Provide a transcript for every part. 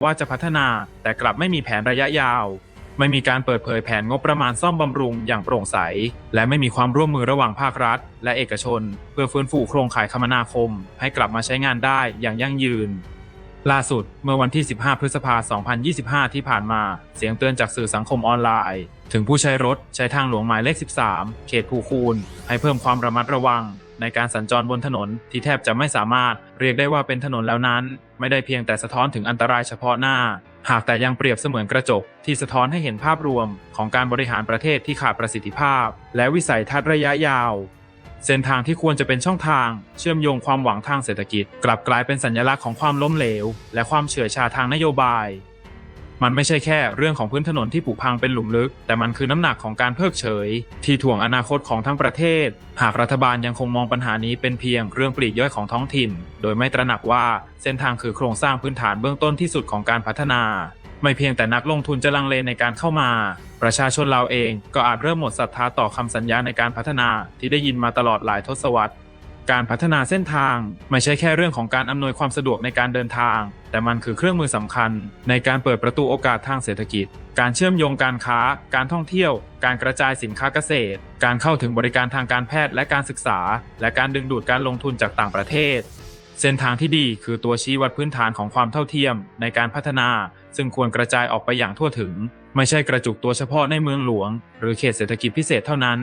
ว่าจะพัฒนาแต่กลับไม่มีแผนระยะยาวไม่มีการเปิดเผยแผนงบประมาณซ่อมบำรุงอย่างโปร่งใสและไม่มีความร่วมมือระหว่างภาครัฐและเอกชนเพื่อฟื้นฟูโครงข่ายคมนาคมให้กลับมาใช้งานได้อย่างยั่งยืนล่าสุดเมื่อวันที่ 15 พฤษภาคม 2025 ที่ผ่านมาเสียงเตือนจากสื่อสังคมออนไลน์ถึงผู้ใช้รถใช้ทางหลวงหมายเลข 13 เขตภูคูนให้เพิ่มความระมัดระวังในการสัญจรบนถนนที่แทบจะไม่สามารถเรียกได้ว่าเป็นถนนแล้วนั้นไม่ได้เพียงแต่สะท้อนถึงอันตรายเฉพาะหน้าหากแต่ยังเปรียบเสมือนกระจกที่สะท้อนให้เห็นภาพรวมของการบริหารประเทศที่ขาดประสิทธิภาพและวิสัยทัศน์ระยะยาวเส้นทางที่ควรจะเป็นช่องทางเชื่อมโยงความหวังทางเศรษฐกิจกลับกลายเป็นสัญลักษณ์ของความล้มเหลวและความเฉื่อยชาทางนโยบายมันไม่ใช่แค่เรื่องของพื้นถนนที่ผุพังเป็นหลุมลึกแต่มันคือน้ำหนักของการเพิกเฉยที่ถ่วงอนาคตของทั้งประเทศหากรัฐบาลยังคงมองปัญหานี้เป็นเพียงเรื่องปลีกย่อยของท้องถิ่นโดยไม่ตระหนักว่าเส้นทางคือโครงสร้างพื้นฐานเบื้องต้นที่สุดของการพัฒนาไม่เพียงแต่นักลงทุนจะลังเลในการเข้ามาประชาชนเราเองก็อาจเริ่มหมดศรัทธาต่อคำสัญญาในการพัฒนาที่ได้ยินมาตลอดหลายทศวรรษการพัฒนาเส้นทางไม่ใช่แค่เรื่องของการอำนวยความสะดวกในการเดินทางแต่มันคือเครื่องมือสำคัญในการเปิดประตูโอกาสทางเศรษฐกิจการเชื่อมโยงการค้าการท่องเที่ยวการกระจายสินค้าเกษตรการเข้าถึงบริการทางการแพทย์และการศึกษาและการดึงดูดการลงทุนจากต่างประเทศเส้นทางที่ดีคือตัวชี้วัดพื้นฐานของความเท่าเทียมในการพัฒนาซึ่งควรกระจายออกไปอย่างทั่วถึงไม่ใช่กระจุกตัวเฉพาะในเมืองหลวงหรือเขตเศรษฐกิจพิเศษเท่านั้น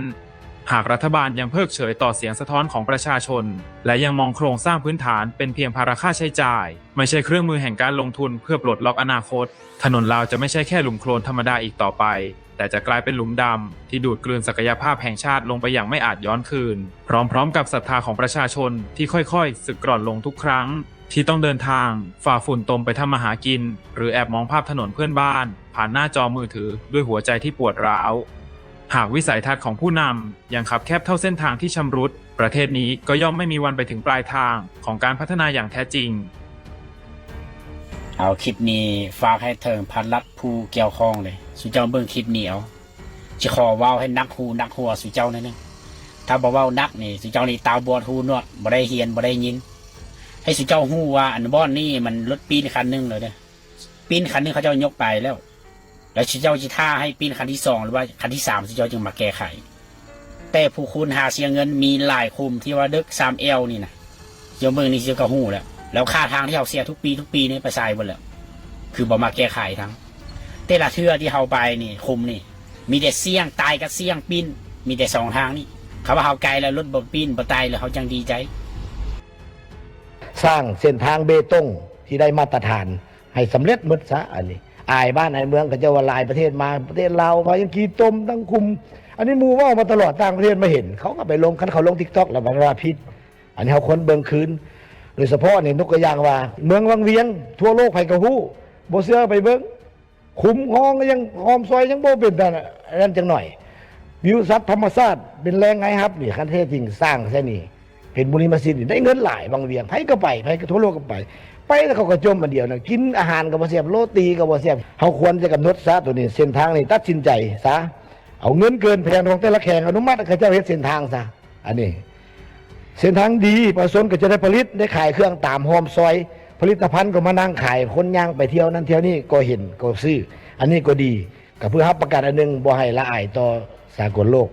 หากรัฐบาลยังเพิกเฉยต่อเสียงสะท้อนของประชาชนและยังมองโครงสร้างพื้นฐานเป็นเพียงภาระค่าใช้จ่ายไม่ใช่เครื่องมือแห่งการลงทุนเพื่อปลดล็อกอนาคตถนนลาวจะไม่ใช่แค่หลุมโคลนธรรมดาอีกต่อไปแต่จะกลายเป็นหลุมดำที่ดูดกลืนศักยภาพแห่งชาติลงไปอย่างไม่อาจย้อนคืนพร้อมๆกับศรัทธาของประชาชนที่ค่อยๆสึกกร่อนลงทุกครั้งที่ต้องเดินทางฝ่าฝุ่นตมไปทำมาหากินหรือแอบมองภาพถนนเพื่อนบ้านผ่านหน้าจอมือถือด้วยหัวใจที่ปวดร้าวหากวิสัยทัศน์ของผู้นำยังขับแคบเท่าเส้นทางที่ชำรุดประเทศนี้ก็ย่อมไม่มีวันไปถึงปลายทางของการพัฒนาอย่างแท้จริงเอาคลิปนี้ฝากให้เถิงพันรัฐผู้เกี่ยวข้องเลยสุเจ้าเบิ่งคลิปนี้เอาจะขอเว้าให้นักหูนักหัวสุเจ้านั่นนึงถ้าบ่เว้านักนี่สุเจ้านี่ตาบอดหูหนวกบ่ได้เฮียนบ่ได้ยินให้สุเจ้าฮู้ว่าอันบ่อนนี่มันรถปีนคันนึงเลยเด้อปีนคันนึงเขาเจ้ายกไปแล้วสุเจ้าสิท่าให้ปีนคันที่2หรือว่าคันที่3สุเจ้าจึงมาแก้ไขแต่ผู้คุณหาเสียเงินมีหลายคุมที่ว่าดึก 3L นี่นะเจ้าเบิ่งนี่สิก็ฮู้แล้วค่าทางที่เขาเสียทุกปีนี่ไปใส่หมดแล้วคือบ่มาแก้ไขทั้งแต่ละเทื่อที่เขาไปนี่คุมนี่มีแต่เสี่ยงตายกับเสี่ยงปีนมีแต่2ทางนี่เขาว่าเขาไกลแล้วรถบ่ปีนบ่ตายแล้วเขาจังดีใจสร้างเส้นทางเบตงที่ได้มาตรฐานให้สำเร็จหมดซะอันนี้อายบ้านอายเมืองก็จะว่าลายประเทศมาประเทศลาวพายังกีต้มตั้งคุมอันนี้มูว่ามาตลอดต่างประเทศมาเห็นเขาก็ไปลงคันเขาลง TikTok แล้วมันว่าพิษอันนี้เขาคนเบิ่งคืนโดยเฉพาะเนี่ยนกกระยางว่าเมืองวังเวียงทั่วโลกไผกระหู้บ่เชื่อไปเบิ่งคุ้มห้องก็ยังหอมซอยยังบ่เป็นนั่นจังหน่อยวิวทรัพย์ธรรมชาติเป็นแรงไงครับนี่คันเทศจริงสร้างแค่นี้เห็นบุรีมาซินได้เงินหลายบางเวียงไผก็ไปไผก็ทั่วโลกก็ไปแล้วเขาก็จมมันเดียวนะกินอาหารก็บ่เสียบโรตีก็บ่เสียบเขาควรจะกำหนดซะตัวนี้เส้นทางนี่ตัดสินใจซะเอาเงินเกินแพงของแต่ละแข่งอนุมัติให้เจ้าเฮ็ดเส้นทางซะอันนี้เส้นทางดีประชาชนก็จะได้ผลิตได้ขายเครื่องตามหอมซอยผลิตภัณฑ์ก็มานั่งขายคนย่างไปเที่ยวนั้นเที่ยวนี้ก็เห็นก็ซื้ออันนี้ก็ดีก็เพื่อรับประกันอันนึงบ่ให้ละอายต่อสากลโลก